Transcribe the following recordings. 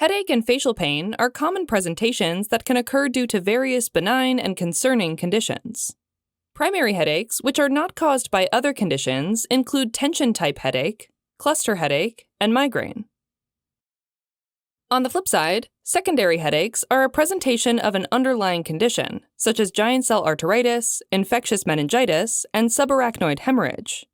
Headache and facial pain are common presentations that can occur due to various benign and concerning conditions. Primary headaches, which are not caused by other conditions, include tension-type headache, cluster headache, and migraine. On the flip side, secondary headaches are a presentation of an underlying condition, such as giant cell arteritis, infectious meningitis, and subarachnoid hemorrhage.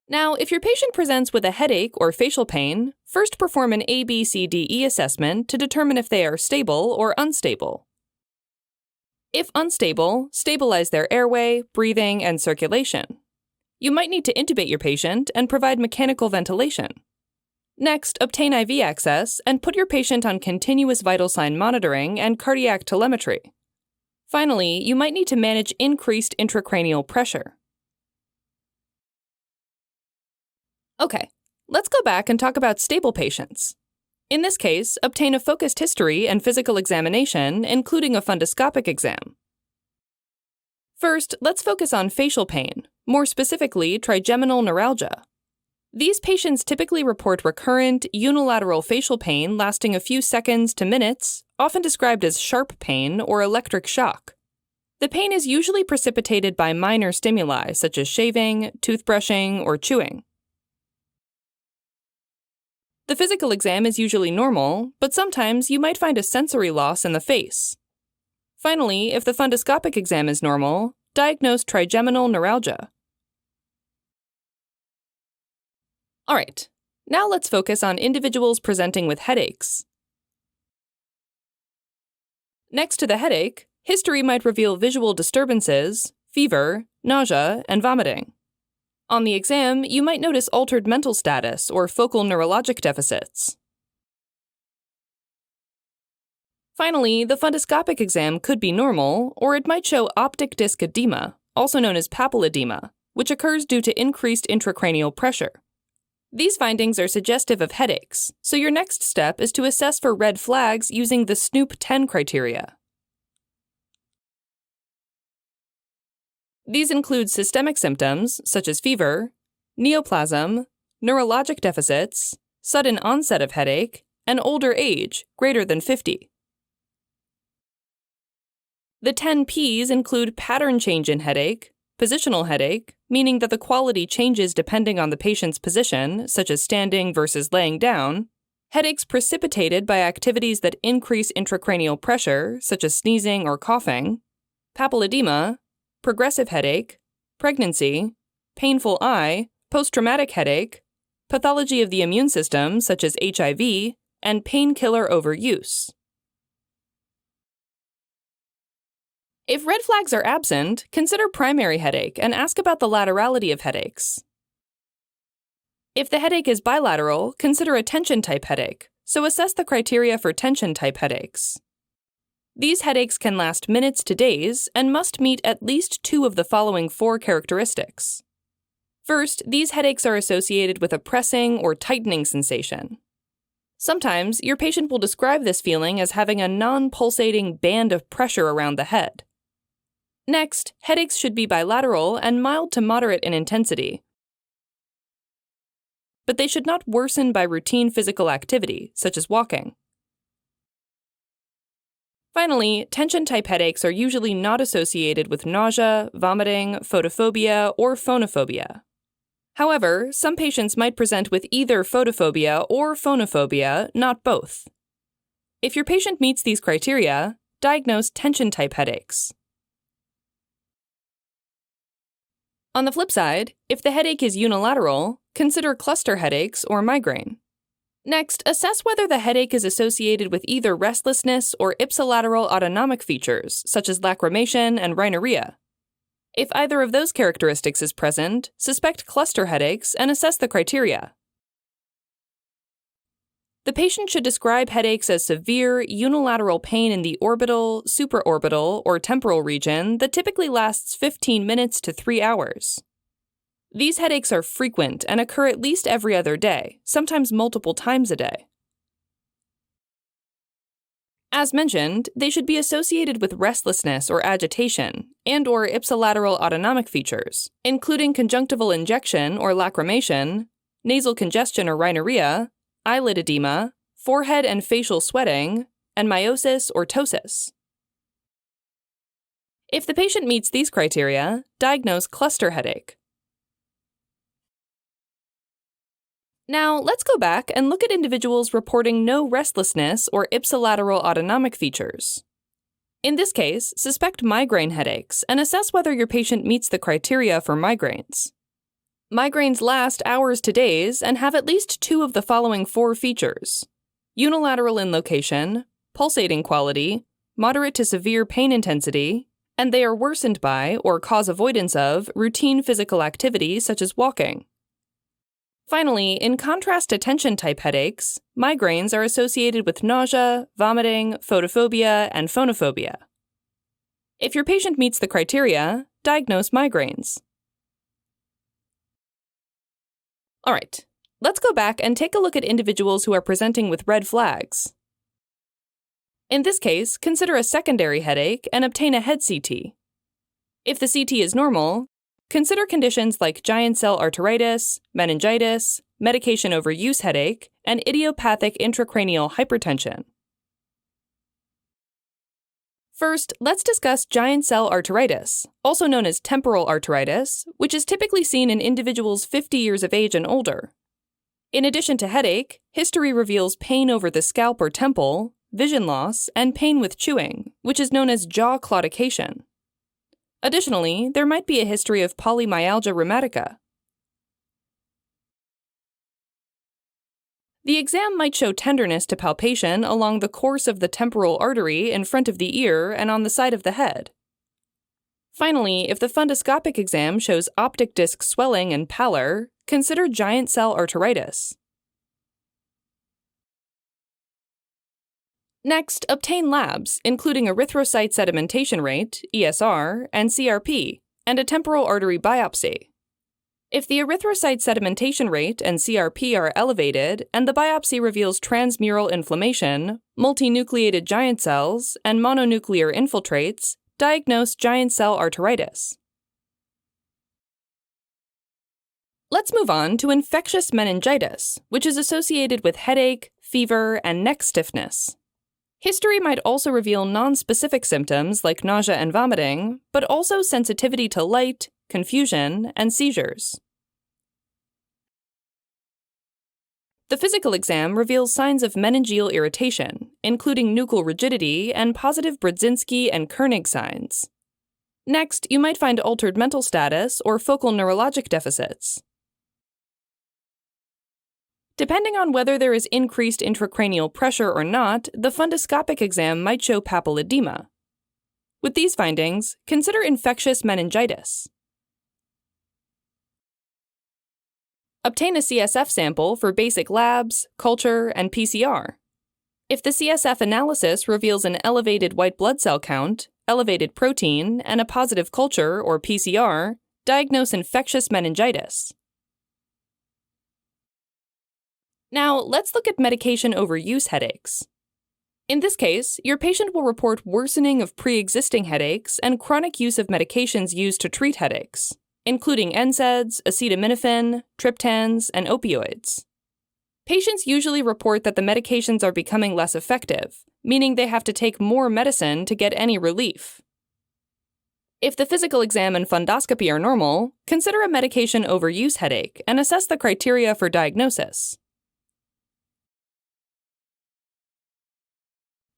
Now, if your patient presents with a headache or facial pain, first perform an ABCDE assessment to determine if they are stable or unstable. If unstable, stabilize their airway, breathing, and circulation. You might need to intubate your patient and provide mechanical ventilation. Next, obtain IV access and put your patient on continuous vital sign monitoring and cardiac telemetry. Finally, you might need to manage increased intracranial pressure. Okay, let's go back and talk about stable patients. In this case, obtain a focused history and physical examination, including a fundoscopic exam. First, let's focus on facial pain, more specifically trigeminal neuralgia. These patients typically report recurrent, unilateral facial pain lasting a few seconds to minutes, often described as sharp pain or electric shock. The pain is usually precipitated by minor stimuli such as shaving, toothbrushing, or chewing. The physical exam is usually normal, but sometimes you might find a sensory loss in the face. Finally, if the fundoscopic exam is normal, diagnose trigeminal neuralgia. Alright, now let's focus on individuals presenting with headaches. Next to the headache, history might reveal visual disturbances, fever, nausea, and vomiting. On the exam, you might notice altered mental status or focal neurologic deficits. Finally, the fundoscopic exam could be normal, or it might show optic disc edema, also known as papilledema, which occurs due to increased intracranial pressure. These findings are suggestive of headaches, so your next step is to assess for red flags using the Snoop 10 criteria. These include systemic symptoms, such as fever, neoplasm, neurologic deficits, sudden onset of headache, and older age, greater than 50. The 10 Ps include pattern change in headache, positional headache, meaning that the quality changes depending on the patient's position, such as standing versus laying down, headaches precipitated by activities that increase intracranial pressure, such as sneezing or coughing, papilledema, progressive headache, pregnancy, painful eye, post-traumatic headache, pathology of the immune system, such as HIV, and painkiller overuse. If red flags are absent, consider primary headache and ask about the laterality of headaches. If the headache is bilateral, consider a tension-type headache, so assess the criteria for tension-type headaches. These headaches can last minutes to days and must meet at least 2 of the following 4 characteristics. First, these headaches are associated with a pressing or tightening sensation. Sometimes, your patient will describe this feeling as having a non-pulsating band of pressure around the head. Next, headaches should be bilateral and mild to moderate in intensity, but they should not worsen by routine physical activity, such as walking. Finally, tension-type headaches are usually not associated with nausea, vomiting, photophobia, or phonophobia. However, some patients might present with either photophobia or phonophobia, not both. If your patient meets these criteria, diagnose tension-type headaches. On the flip side, if the headache is unilateral, consider cluster headaches or migraine. Next, assess whether the headache is associated with either restlessness or ipsilateral autonomic features, such as lacrimation and rhinorrhea. If either of those characteristics is present, suspect cluster headaches and assess the criteria. The patient should describe headaches as severe, unilateral pain in the orbital, supraorbital, or temporal region that typically lasts 15 minutes to 3 hours. These headaches are frequent and occur at least every other day, sometimes multiple times a day. As mentioned, they should be associated with restlessness or agitation and/or ipsilateral autonomic features, including conjunctival injection or lacrimation, nasal congestion or rhinorrhea, eyelid edema, forehead and facial sweating, and miosis or ptosis. If the patient meets these criteria, diagnose cluster headache. Now, let's go back and look at individuals reporting no restlessness or ipsilateral autonomic features. In this case, suspect migraine headaches and assess whether your patient meets the criteria for migraines. Migraines last hours to days and have at least two of the following four features: unilateral in location, pulsating quality, moderate to severe pain intensity, and they are worsened by or cause avoidance of routine physical activity such as walking. Finally, in contrast to tension-type headaches, migraines are associated with nausea, vomiting, photophobia, and phonophobia. If your patient meets the criteria, diagnose migraines. All right, let's go back and take a look at individuals who are presenting with red flags. In this case, consider a secondary headache and obtain a head CT. If the CT is normal, consider conditions like giant cell arteritis, meningitis, medication overuse headache, and idiopathic intracranial hypertension. First, let's discuss giant cell arteritis, also known as temporal arteritis, which is typically seen in individuals 50 years of age and older. In addition to headache, history reveals pain over the scalp or temple, vision loss, and pain with chewing, which is known as jaw claudication. Additionally, there might be a history of polymyalgia rheumatica. The exam might show tenderness to palpation along the course of the temporal artery in front of the ear and on the side of the head. Finally, if the fundoscopic exam shows optic disc swelling and pallor, consider giant cell arteritis. Next, obtain labs, including erythrocyte sedimentation rate, ESR, and CRP, and a temporal artery biopsy. If the erythrocyte sedimentation rate and CRP are elevated and the biopsy reveals transmural inflammation, multinucleated giant cells, and mononuclear infiltrates, diagnose giant cell arteritis. Let's move on to infectious meningitis, which is associated with headache, fever, and neck stiffness. History might also reveal nonspecific symptoms like nausea and vomiting, but also sensitivity to light, confusion, and seizures. The physical exam reveals signs of meningeal irritation, including nuchal rigidity and positive Brudzinski and Koenig signs. Next, you might find altered mental status or focal neurologic deficits. Depending on whether there is increased intracranial pressure or not, the fundoscopic exam might show papilledema. With these findings, consider infectious meningitis. Obtain a CSF sample for basic labs, culture, and PCR. If the CSF analysis reveals an elevated white blood cell count, elevated protein, and a positive culture or PCR, diagnose infectious meningitis. Now, let's look at medication overuse headaches. In this case, your patient will report worsening of pre-existing headaches and chronic use of medications used to treat headaches, including NSAIDs, acetaminophen, triptans, and opioids. Patients usually report that the medications are becoming less effective, meaning they have to take more medicine to get any relief. If the physical exam and fundoscopy are normal, consider a medication overuse headache and assess the criteria for diagnosis.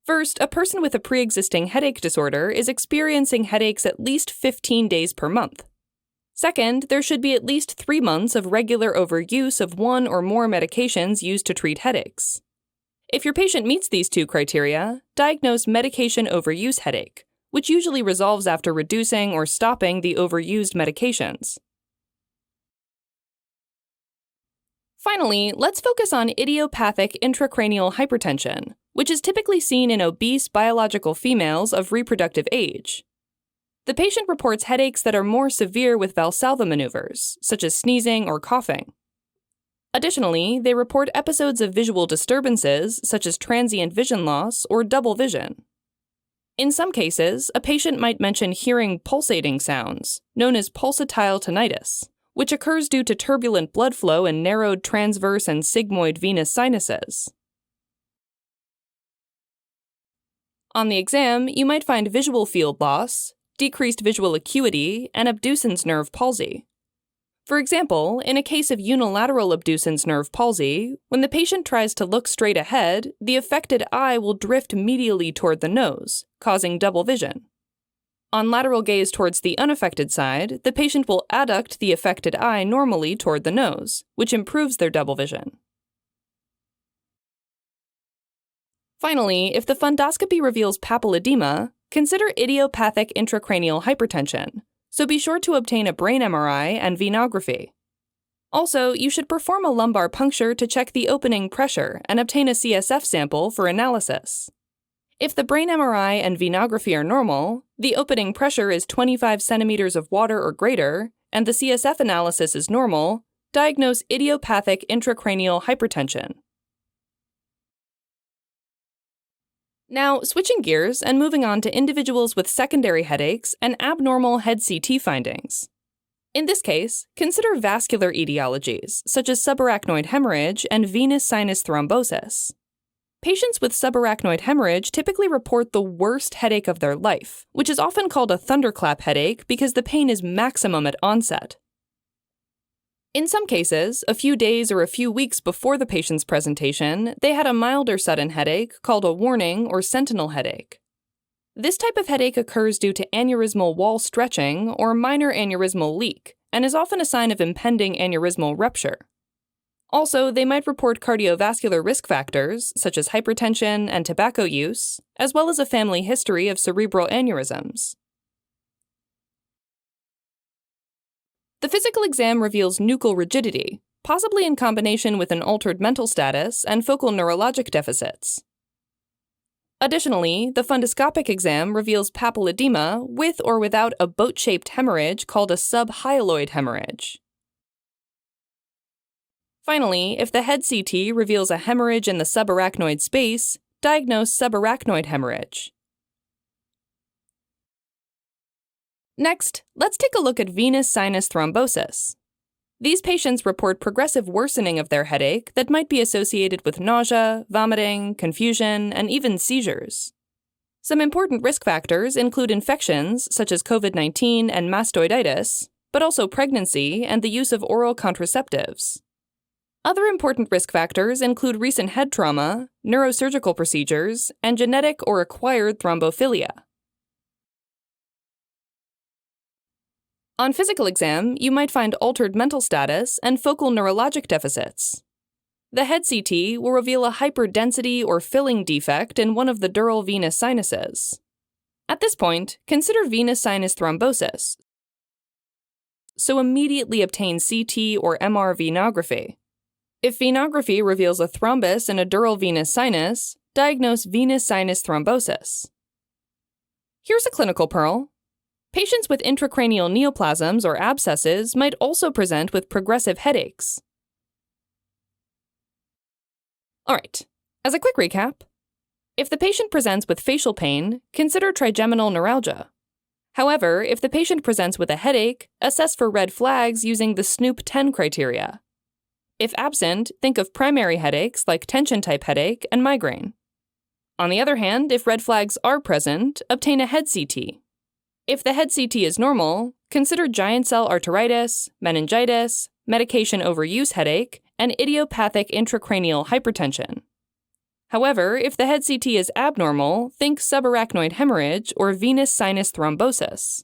First, a person with a pre-existing headache disorder is experiencing headaches at least 15 days per month. Second, there should be at least 3 months of regular overuse of one or more medications used to treat headaches. If your patient meets these two criteria, diagnose medication overuse headache, which usually resolves after reducing or stopping the overused medications. Finally, let's focus on idiopathic intracranial hypertension, which is typically seen in obese biological females of reproductive age. The patient reports headaches that are more severe with Valsalva maneuvers, such as sneezing or coughing. Additionally, they report episodes of visual disturbances, such as transient vision loss or double vision. In some cases, a patient might mention hearing pulsating sounds, known as pulsatile tinnitus, which occurs due to turbulent blood flow in narrowed transverse and sigmoid venous sinuses. On the exam, you might find visual field loss, decreased visual acuity, and abducens nerve palsy. For example, in a case of unilateral abducens nerve palsy, when the patient tries to look straight ahead, the affected eye will drift medially toward the nose, causing double vision. On lateral gaze towards the unaffected side, the patient will adduct the affected eye normally toward the nose, which improves their double vision. Finally, if the fundoscopy reveals papilledema, consider idiopathic intracranial hypertension, so be sure to obtain a brain MRI and venography. Also, you should perform a lumbar puncture to check the opening pressure and obtain a CSF sample for analysis. If the brain MRI and venography are normal, the opening pressure is 25 centimeters of water or greater, and the CSF analysis is normal, diagnose idiopathic intracranial hypertension. Now, switching gears and moving on to individuals with secondary headaches and abnormal head CT findings. In this case, consider vascular etiologies, such as subarachnoid hemorrhage and venous sinus thrombosis. Patients with subarachnoid hemorrhage typically report the worst headache of their life, which is often called a thunderclap headache because the pain is maximum at onset. In some cases, a few days or a few weeks before the patient's presentation, they had a milder sudden headache called a warning or sentinel headache. This type of headache occurs due to aneurysmal wall stretching or minor aneurysmal leak and is often a sign of impending aneurysmal rupture. Also, they might report cardiovascular risk factors, such as hypertension and tobacco use, as well as a family history of cerebral aneurysms. The physical exam reveals nuchal rigidity, possibly in combination with an altered mental status and focal neurologic deficits. Additionally, the fundoscopic exam reveals papilledema with or without a boat-shaped hemorrhage called a subhyaloid hemorrhage. Finally, if the head CT reveals a hemorrhage in the subarachnoid space, diagnose subarachnoid hemorrhage. Next, let's take a look at venous sinus thrombosis. These patients report progressive worsening of their headache that might be associated with nausea, vomiting, confusion, and even seizures. Some important risk factors include infections such as COVID-19 and mastoiditis, but also pregnancy and the use of oral contraceptives. Other important risk factors include recent head trauma, neurosurgical procedures, and genetic or acquired thrombophilia. On physical exam, you might find altered mental status and focal neurologic deficits. The head CT will reveal a hyperdensity or filling defect in one of the dural venous sinuses. At this point, consider venous sinus thrombosis, so immediately obtain CT or MR venography. If venography reveals a thrombus in a dural venous sinus, diagnose venous sinus thrombosis. Here's a clinical pearl. Patients with intracranial neoplasms or abscesses might also present with progressive headaches. Alright, as a quick recap, if the patient presents with facial pain, consider trigeminal neuralgia. However, if the patient presents with a headache, assess for red flags using the Snoop 10 criteria. If absent, think of primary headaches like tension-type headache and migraine. On the other hand, if red flags are present, obtain a head CT. If the head CT is normal, consider giant cell arteritis, meningitis, medication overuse headache, and idiopathic intracranial hypertension. However, if the head CT is abnormal, think subarachnoid hemorrhage or venous sinus thrombosis.